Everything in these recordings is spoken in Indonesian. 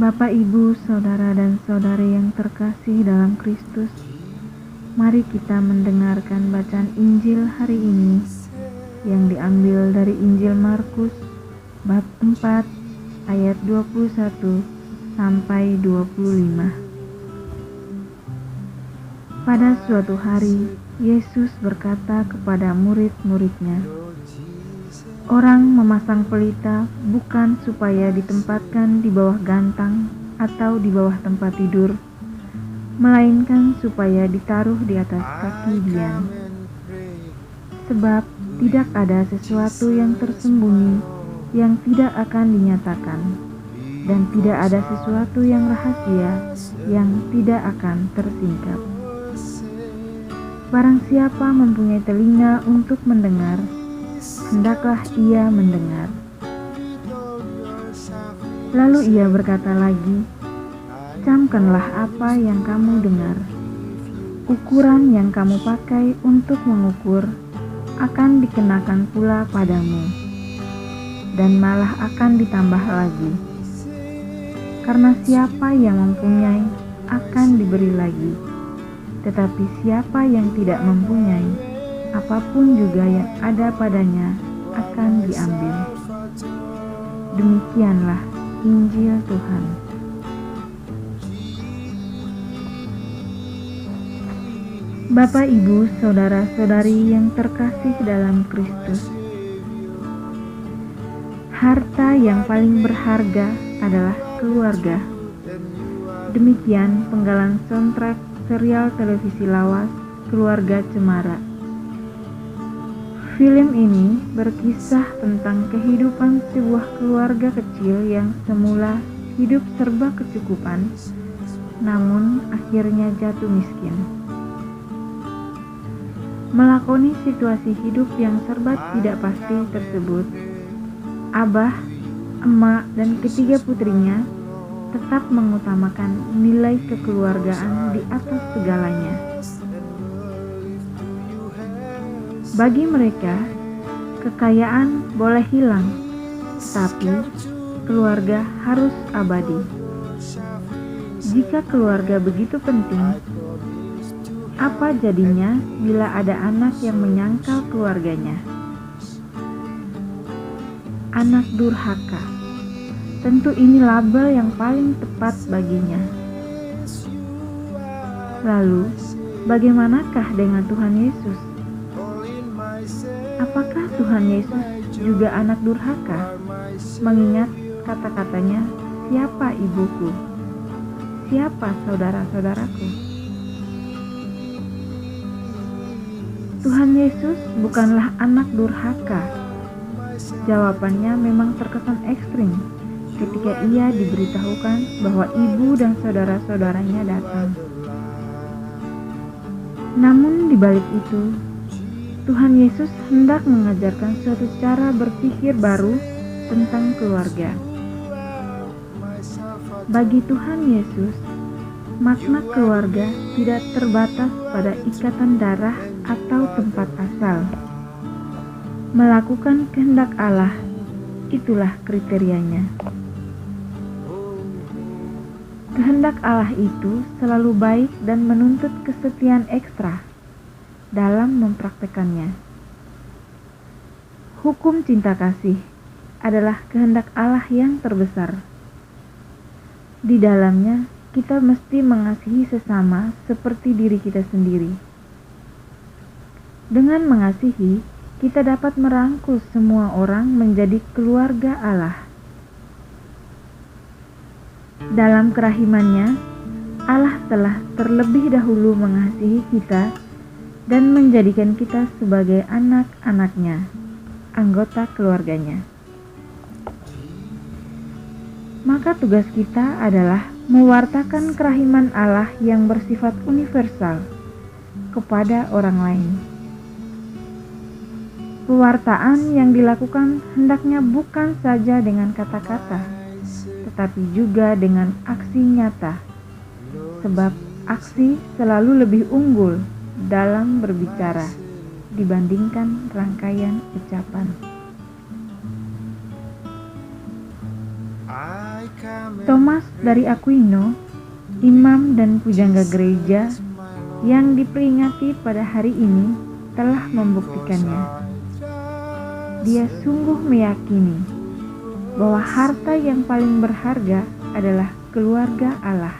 Bapak, Ibu, Saudara dan Saudari yang terkasih dalam Kristus, mari kita mendengarkan bacaan Injil hari ini yang diambil dari Injil Markus bab 4 ayat 21 sampai 25. Pada suatu hari, Yesus berkata kepada murid-muridnya, "Orang memasang pelita bukan supaya ditempatkan di bawah gantang atau di bawah tempat tidur, melainkan supaya ditaruh di atas kaki Dian. Sebab tidak ada sesuatu yang tersembunyi yang tidak akan dinyatakan, dan tidak ada sesuatu yang rahasia yang tidak akan tersingkap. Barang siapa mempunyai telinga untuk mendengar, hendaklah ia mendengar." Lalu ia berkata lagi, "Camkanlah apa yang kamu dengar. Ukuran yang kamu pakai untuk mengukur akan dikenakan pula padamu, dan malah akan ditambah lagi. Karena siapa yang mempunyai akan diberi lagi, tetapi siapa yang tidak mempunyai, apapun juga yang ada padanya akan diambil." Demikianlah Injil Tuhan. Bapak, Ibu, Saudara-saudari yang terkasih dalam Kristus, harta yang paling berharga adalah keluarga. Demikian penggalan soundtrack serial televisi lawas Keluarga Cemara. Film ini berkisah tentang kehidupan sebuah keluarga kecil yang semula hidup serba kecukupan, namun akhirnya jatuh miskin. Melakoni situasi hidup yang serba tidak pasti tersebut, abah, emak, dan ketiga putrinya tetap mengutamakan nilai kekeluargaan di atas segalanya. Bagi mereka, kekayaan boleh hilang, tapi keluarga harus abadi. Jika keluarga begitu penting, apa jadinya bila ada anak yang menyangkal keluarganya? Anak durhaka. Tentu ini label yang paling tepat baginya. Lalu, bagaimanakah dengan Tuhan Yesus? Apakah Tuhan Yesus juga anak durhaka? Mengingat kata-katanya, "Siapa ibuku? Siapa saudara-saudaraku?" Tuhan Yesus bukanlah anak durhaka. Jawabannya memang terkesan ekstrim ketika ia diberitahukan bahwa ibu dan saudara-saudaranya datang. Namun di balik itu, Tuhan Yesus hendak mengajarkan suatu cara berpikir baru tentang keluarga. Bagi Tuhan Yesus, makna keluarga tidak terbatas pada ikatan darah atau tempat asal. Melakukan kehendak Allah, itulah kriterianya. Kehendak Allah itu selalu baik dan menuntut kesetiaan ekstra dalam mempraktekannya. Hukum cinta kasih adalah kehendak Allah yang terbesar. Di dalamnya, kita mesti mengasihi sesama seperti diri kita sendiri. Dengan mengasihi, kita dapat merangkul semua orang menjadi keluarga Allah. Dalam kerahimannya, Allah telah terlebih dahulu mengasihi kita dan menjadikan kita sebagai anak-anaknya, anggota keluarganya. Maka tugas kita adalah mewartakan kerahiman Allah yang bersifat universal kepada orang lain. Pewartaan yang dilakukan hendaknya bukan saja dengan kata-kata, tetapi juga dengan aksi nyata, sebab aksi selalu lebih unggul dalam berbicara dibandingkan rangkaian ucapan. Thomas dari Aquino, imam dan pujangga gereja yang diperingati pada hari ini, telah membuktikannya. Dia sungguh meyakini bahwa harta yang paling berharga adalah keluarga Allah,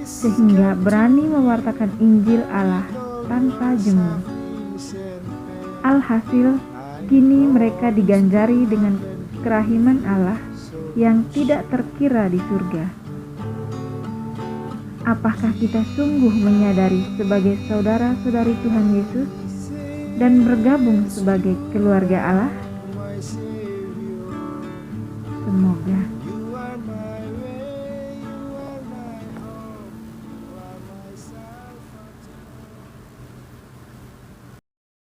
sehingga berani mewartakan Injil Allah tanpa jemu. Alhasil, kini mereka diganjari dengan kerahiman Allah yang tidak terkira di surga. Apakah kita sungguh menyadari sebagai saudara-saudari Tuhan Yesus dan bergabung sebagai keluarga Allah? Semoga